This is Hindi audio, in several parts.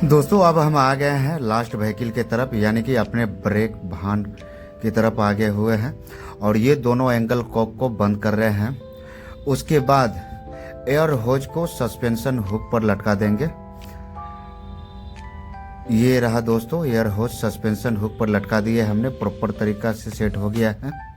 दोस्तों अब हम आ गए हैं लास्ट व्हीकल की तरफ, यानी कि अपने ब्रेक भान की तरफ आगे हुए हैं और ये दोनों एंगल कॉक को बंद कर रहे हैं। उसके बाद एयर होज को सस्पेंशन हुक पर लटका देंगे। ये रहा दोस्तों, एयर होज सस्पेंशन हुक पर लटका दिए हमने, प्रॉपर तरीका से सेट हो गया है।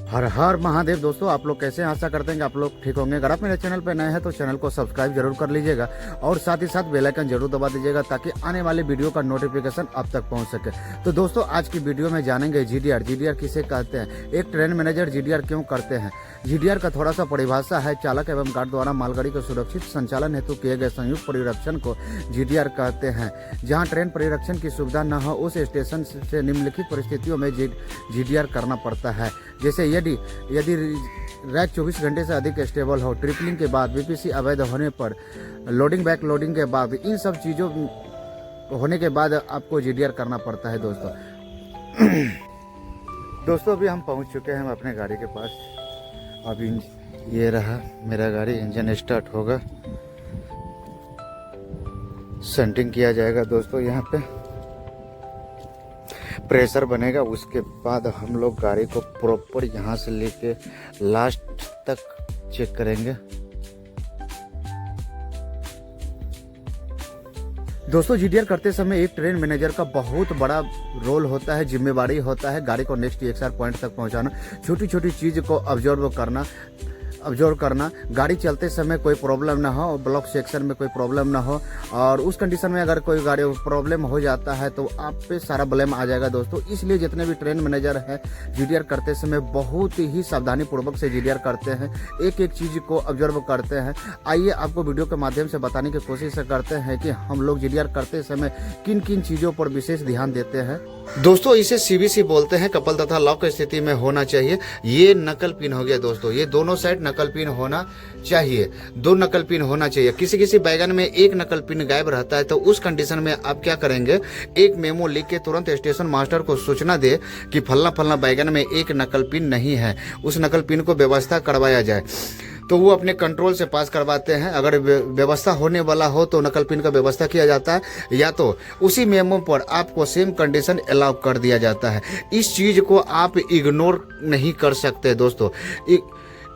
हर हर महादेव। दोस्तों आप लोग कैसे हैं? आशा करते हैं कि आप लोग ठीक होंगे। अगर आप मेरे चैनल पर नए हैं तो चैनल को सब्सक्राइब जरूर कर लीजिएगा और साथ ही साथ बेल आइकन जरूर दबा दीजिएगा ताकि आने वाले वीडियो का नोटिफिकेशन आप तक पहुंच सके। तो दोस्तों आज की वीडियो में जानेंगे जीडीआर किसे कहते हैं, एक ट्रेन मैनेजर जीडीआर क्यों करते हैं। जीडीआर का थोड़ा सा परिभाषा है, चालक एवं गार्ड द्वारा मालगाड़ी के सुरक्षित संचालन हेतु किए गए संयुक्त परिरक्षण को जीडीआर कहते हैं। जहां ट्रेन परिरक्षण की सुविधा न हो उस स्टेशन से निम्नलिखित परिस्थितियों में जीडीआर करना पड़ता है। जैसे यदि रैक 24 घंटे से अधिक स्टेबल हो, ट्रिपलिंग के बाद, बीपीसी अवैध होने पर, लोडिंग बैक लोडिंग के बाद, इन सब चीज़ों होने के बाद आपको जीडीआर करना पड़ता है दोस्तों अभी हम पहुंच चुके हैं अपने गाड़ी के पास। अभी ये रहा मेरा गाड़ी, इंजन स्टार्ट होगा, सेंटिंग किया जाएगा दोस्तों, यहाँ पे प्रेशर बनेगा। उसके बाद हम लोग गाड़ी को प्रॉपर यहाँ से लेके लास्ट तक चेक करेंगे। दोस्तों जीडीआर करते समय एक ट्रेन मैनेजर का बहुत बड़ा रोल होता है, जिम्मेवारी होता है गाड़ी को नेक्स्ट एक्सआर पॉइंट तक पहुंचाना, छोटी छोटी चीज को ऑब्जर्व करना, गाड़ी चलते समय कोई प्रॉब्लम ना हो, ब्लॉक सेक्शन में कोई प्रॉब्लम ना हो, और उस कंडीशन में अगर कोई गाड़ी प्रॉब्लम हो जाता है तो आप पे सारा ब्लेम आ जाएगा दोस्तों। इसलिए जितने भी ट्रेन मैनेजर हैं जीडीआर करते समय बहुत ही सावधानी पूर्वक से जीडीआर करते हैं, एक एक चीज को ऑब्जर्व करते हैं। आइए आपको वीडियो के माध्यम से बताने की कोशिश करते हैं कि हम लोग जीडीआर करते समय किन किन चीजों पर विशेष ध्यान देते हैं। दोस्तों इसे सीबीसी बोलते हैं, कपल तथा लॉक स्थिति में होना चाहिए। ये नकल पिन हो गया दोस्तों, ये दोनों साइड नकल पिन होना चाहिए, 2 नकल पिन होना चाहिए। किसी बैगन में एक नकल पिन गायब रहता है तो उस कंडीशन में आप क्या करेंगे, एक मेमो लिख के तुरंत स्टेशन मास्टर को सूचना दे कि फलना बैगन में एक नकल पिन नहीं है, उस नकल पिन को व्यवस्था करवाया जाए। तो वो अपने कंट्रोल से पास करवाते हैं। अगर व्यवस्था होने वाला हो तो नकल पिन का व्यवस्था किया जाता है, या तो उसी मेमो पर आपको सेम कंडीशन अलाउ कर दिया जाता है। इस चीज को आप इग्नोर नहीं कर सकते दोस्तों,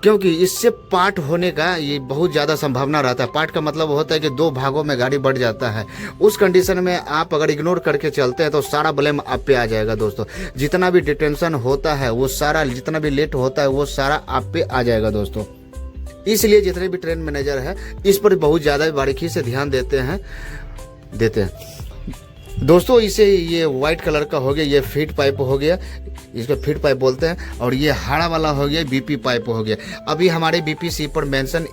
क्योंकि इससे पार्ट होने का ये बहुत ज़्यादा संभावना रहता है। पार्ट का मतलब होता है कि 2 भागों में गाड़ी बढ़ जाता है। उस कंडीशन में आप अगर इग्नोर करके चलते हैं तो सारा ब्लेम आप पे आ जाएगा दोस्तों। जितना भी डिटेंशन होता है वो सारा, जितना भी लेट होता है वो सारा आप पे आ जाएगा दोस्तों। इसलिए जितने भी ट्रेन मैनेजर है इस पर बहुत ज़्यादा बारीकी से ध्यान देते हैं दोस्तों। इसे ये व्हाइट कलर का हो गया, ये फीड पाइप हो गया, इसको फीड पाइप बोलते हैं, और ये हाड़ा वाला हो गया, बीपी पाइप हो गया। अभी हमारे बीपीसी पर मेंशन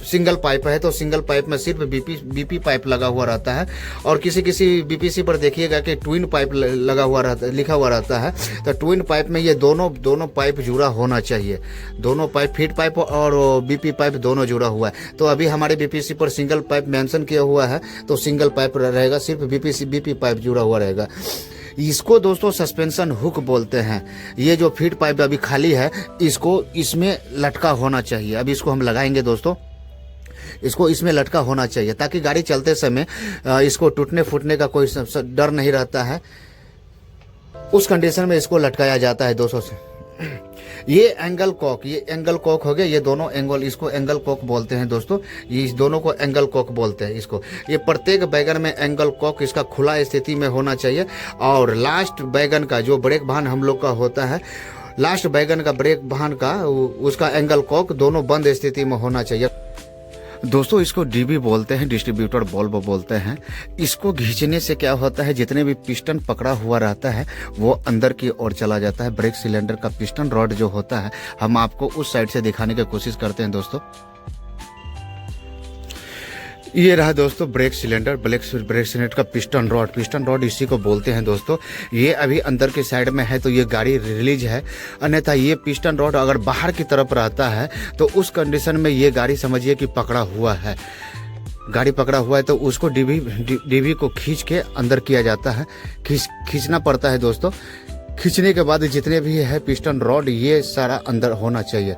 सिंगल पाइप है तो सिंगल पाइप में सिर्फ बीपी पाइप लगा हुआ रहता है, और किसी बीपीसी पर देखिएगा कि ट्विन पाइप लगा हुआ रहता है, लिखा हुआ रहता है। तो ट्विन पाइप में ये दोनों पाइप जुड़ा होना चाहिए, दोनों पाइप, फीड पाइप और बीपी पाइप दोनों जुड़ा हुआ है। तो अभी हमारे बीपीसी पर सिंगल पाइप मेंशन किया हुआ है तो सिंगल पाइप रहेगा, सिर्फ बीपी पाइप जुड़ा हुआ रहेगा। इसको दोस्तों सस्पेंशन हुक बोलते हैं। ये जो फीड पाइप अभी खाली है इसको इसमें लटका होना चाहिए। अभी इसको हम लगाएंगे दोस्तों, इसको इसमें लटका होना चाहिए ताकि गाड़ी चलते समय इसको टूटने फूटने का कोई डर नहीं रहता है। उस कंडीशन में इसको लटकाया जाता है दोस्तों से। ये एंगल कॉक हो गया, ये दोनों एंगल, इसको एंगल कॉक बोलते हैं दोस्तों। ये इस दोनों को एंगल कॉक बोलते हैं इसको। ये प्रत्येक बैगन में एंगल कॉक इसका खुला स्थिति में होना चाहिए, और लास्ट बैगन का जो ब्रेक भान हम लोग का होता है, लास्ट बैगन का ब्रेक भान का उसका एंगल कॉक दोनों बंद स्थिति में होना चाहिए दोस्तों। इसको डीबी बोलते हैं, डिस्ट्रीब्यूटर बल्ब बोलते हैं। इसको खींचने से क्या होता है, जितने भी पिस्टन पकड़ा हुआ रहता है वो अंदर की ओर चला जाता है। ब्रेक सिलेंडर का पिस्टन रॉड जो होता है, हम आपको उस साइड से दिखाने की कोशिश करते हैं दोस्तों। ये रहा दोस्तों ब्रेक सिलेंडर का पिस्टन रॉड इसी को बोलते हैं दोस्तों। ये अभी अंदर के साइड में है तो ये गाड़ी रिलीज है, अन्यथा ये पिस्टन रॉड अगर बाहर की तरफ रहता है तो उस कंडीशन में ये गाड़ी समझिए कि पकड़ा हुआ है। गाड़ी पकड़ा हुआ है तो उसको डीवी को खींच के अंदर किया जाता है, खींचना पड़ता है दोस्तों। खींचने के बाद जितने भी है पिस्टन रॉड ये सारा अंदर होना चाहिए।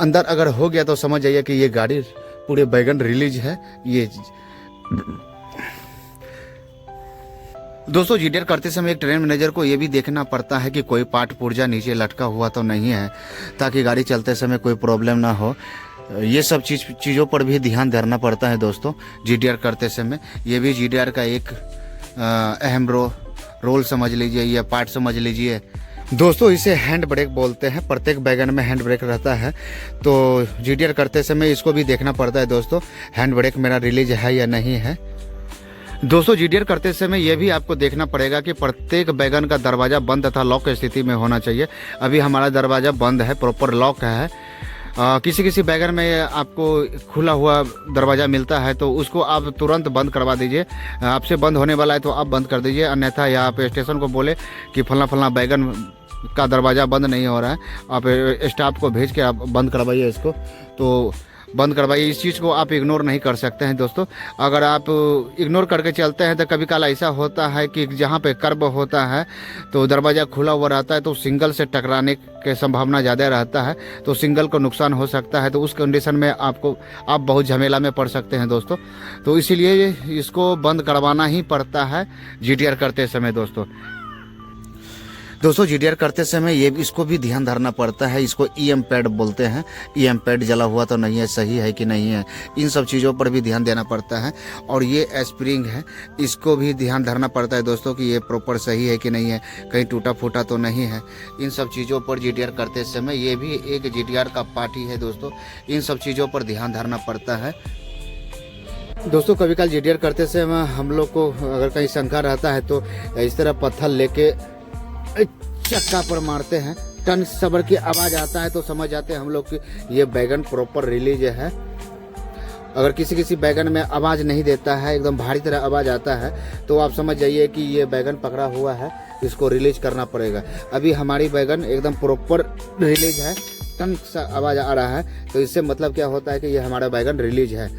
अंदर अगर हो गया तो समझ जाइए कि ये गाड़ी पूरे बैगन रिलीज है। ये दोस्तों जीडीआर करते समय एक ट्रेन मैनेजर को ये भी देखना पड़ता है कि कोई पार्ट पुर्जा नीचे लटका हुआ तो नहीं है, ताकि गाड़ी चलते समय कोई प्रॉब्लम ना हो। ये सब चीज़ों पर भी ध्यान देना पड़ता है दोस्तों जीडीआर करते समय। ये भी जीडीआर का एक अहम रोल समझ लीजिए या पार्ट समझ लीजिए दोस्तों। इसे हैंड ब्रेक बोलते हैं। प्रत्येक वैगन में हैंड ब्रेक रहता है, तो जीडीआर करते समय इसको भी देखना पड़ता है दोस्तों, हैंड ब्रेक मेरा रिलीज है या नहीं है। दोस्तों जीडीआर करते समय यह भी आपको देखना पड़ेगा कि प्रत्येक वैगन का दरवाज़ा बंद तथा लॉक स्थिति में होना चाहिए। अभी हमारा दरवाज़ा बंद है, प्रॉपर लॉक है। किसी किसी वैगन में आपको खुला हुआ दरवाज़ा मिलता है, तो उसको आप तुरंत बंद करवा दीजिए। आपसे बंद होने वाला है तो आप बंद कर दीजिए, अन्यथा या आप स्टेशन को बोले कि फला फला वैगन का दरवाज़ा बंद नहीं हो रहा है, आप स्टाफ को भेज के आप बंद करवाइए इसको, तो बंद करवाइए। इस चीज़ को आप इग्नोर नहीं कर सकते हैं दोस्तों। अगर आप इग्नोर करके चलते हैं तो कभी काल ऐसा होता है कि जहाँ पे कर्ब होता है तो दरवाज़ा खुला हुआ रहता है, तो सिंगल से टकराने की संभावना ज़्यादा रहता है, तो सिंगल को नुकसान हो सकता है। तो उस कंडीशन में आप बहुत झमेला में पड़ सकते हैं दोस्तों। तो इसीलिए इसको बंद करवाना ही पड़ता है जीडीआर करते समय दोस्तों जीडीआर करते समय ये इसको भी ध्यान धरना पड़ता है। इसको ईएम पैड बोलते हैं। ईएम पैड जला हुआ तो नहीं है, सही है कि नहीं है, इन सब चीज़ों पर भी ध्यान देना पड़ता है। और ये स्प्रिंग है, इसको भी ध्यान धरना पड़ता है दोस्तों कि ये प्रॉपर सही है कि नहीं है, कहीं टूटा फूटा तो नहीं है। इन सब चीज़ों पर जीडीआर करते समय ये भी एक जीडीआर का पार्ट ही है दोस्तों। इन सब चीज़ों पर ध्यान धरना पड़ता है दोस्तों। कभी काल जीडीआर करते समय हम लोग को अगर कहीं शंका रहता है तो इस तरह पत्थर लेके चक्का पर मारते हैं, टन सबर की आवाज़ आता है तो समझ जाते हैं हम लोग कि ये बैगन प्रॉपर रिलीज है। अगर किसी किसी बैगन में आवाज़ नहीं देता है, एकदम भारी तरह आवाज़ आता है, तो आप समझ जाइए कि ये बैगन पकड़ा हुआ है, इसको रिलीज करना पड़ेगा। अभी हमारी बैगन एकदम प्रॉपर रिलीज है, टन सा आवाज़ आ रहा है, तो इससे मतलब क्या होता है कि ये हमारा बैगन रिलीज है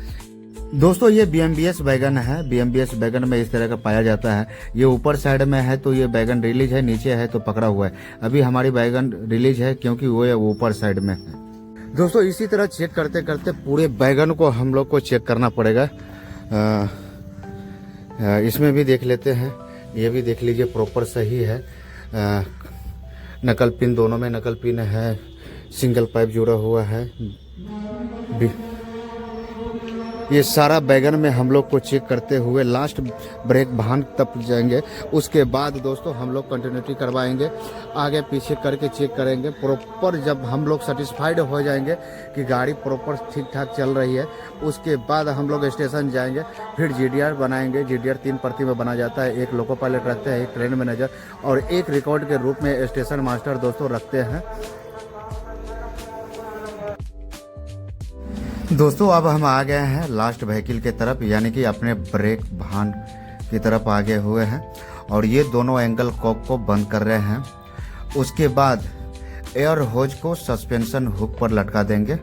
दोस्तों। ये बीएमबीएस बैगन है। बीएमबीएस बैगन में इस तरह का पाया जाता है। ये ऊपर साइड में है तो ये बैगन रिलीज है, नीचे है तो पकड़ा हुआ है। अभी हमारी बैगन रिलीज है क्योंकि वो ऊपर साइड में है दोस्तों। इसी तरह चेक करते करते पूरे बैगन को हम लोग को चेक करना पड़ेगा। इसमें भी देख लेते हैं, ये भी देख लीजिए प्रॉपर सही है। नकल पिन, दोनों में नकल पिन है, सिंगल पाइप जुड़ा हुआ है। ये सारा बैगन में हम लोग को चेक करते हुए लास्ट ब्रेक भान तक जाएंगे। उसके बाद दोस्तों हम लोग कंटिन्यूटी करवाएंगे, आगे पीछे करके चेक करेंगे प्रॉपर। जब हम लोग सेटिस्फाइड हो जाएंगे कि गाड़ी प्रॉपर ठीक ठाक चल रही है, उसके बाद हम लोग स्टेशन जाएंगे, फिर जीडीआर बनाएंगे। जीडीआर 3 प्रति में बना जाता है। एक लोको पायलट रखते हैं, एक ट्रेन मैनेजर और एक रिकॉर्ड के रूप में स्टेशन मास्टर दोस्तों रखते हैं दोस्तों। अब हम आ गए हैं लास्ट व्हीकल के तरफ, यानी कि अपने ब्रेक भान की तरफ आगे हुए हैं और ये दोनों एंगल कॉक को बंद कर रहे हैं। उसके बाद एयर होज को सस्पेंशन हुक पर लटका देंगे।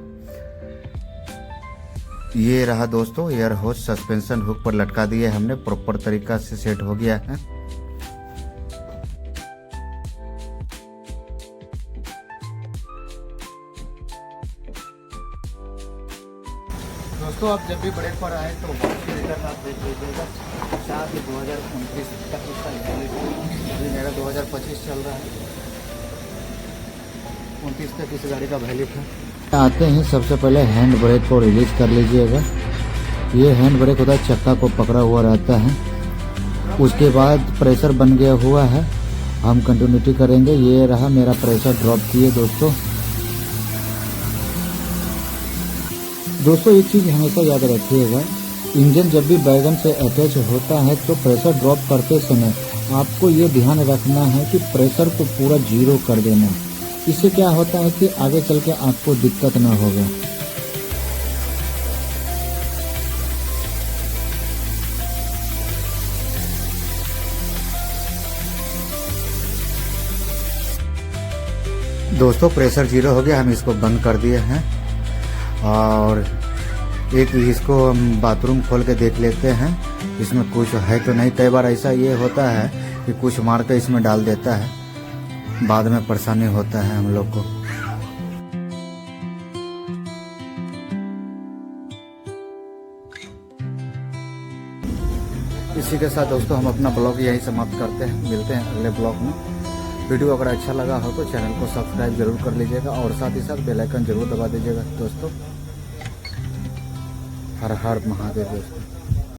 ये रहा दोस्तों एयर होज सस्पेंशन हुक पर लटका दिए हमने, प्रॉपर तरीका से सेट हो गया है। दोस्तों आप जब भी ब्रेक पर आए तो रिटर्न आप देख लीजिएगा। 7/2029 तक इसका अभी मेरा 2025 चल रहा है, 29 तक इस गाड़ी का वैलिड है। आते हैं सबसे पहले हैंड ब्रेक को रिलीज कर लीजिएगा। ये हैंड ब्रेक होता है, चक्का को पकड़ा हुआ रहता है। उसके बाद प्रेशर बन गया हुआ है, हम कंटिन्यूटी करेंगे। ये रहा मेरा प्रेशर ड्रॉप किए दोस्तों। एक चीज़ हमेशा याद रखिएगा, इंजन जब भी बैगन से अटैच होता है तो प्रेशर ड्रॉप करते समय आपको ये ध्यान रखना है कि प्रेशर को पूरा 0 कर देना। इससे क्या होता है कि आगे चल के आपको दिक्कत ना होगा। दोस्तों प्रेशर 0 हो गया, हम इसको बंद कर दिए हैं। और एक इसको हम बाथरूम खोल के देख लेते हैं इसमें कुछ है तो नहीं। कई बार ऐसा ये होता है कि कुछ मार के इसमें डाल देता है। बाद में परेशानी होता है हम लोग को। इसी के साथ दोस्तों हम अपना ब्लॉग यहीं समाप्त करते हैं, मिलते हैं अगले ब्लॉग में। वीडियो अगर अच्छा लगा हो तो चैनल को सब्सक्राइब जरूर कर लीजिएगा और साथ ही साथ बेल आइकन जरूर दबा दीजिएगा दोस्तों। हर हर महादेव दोस्तों।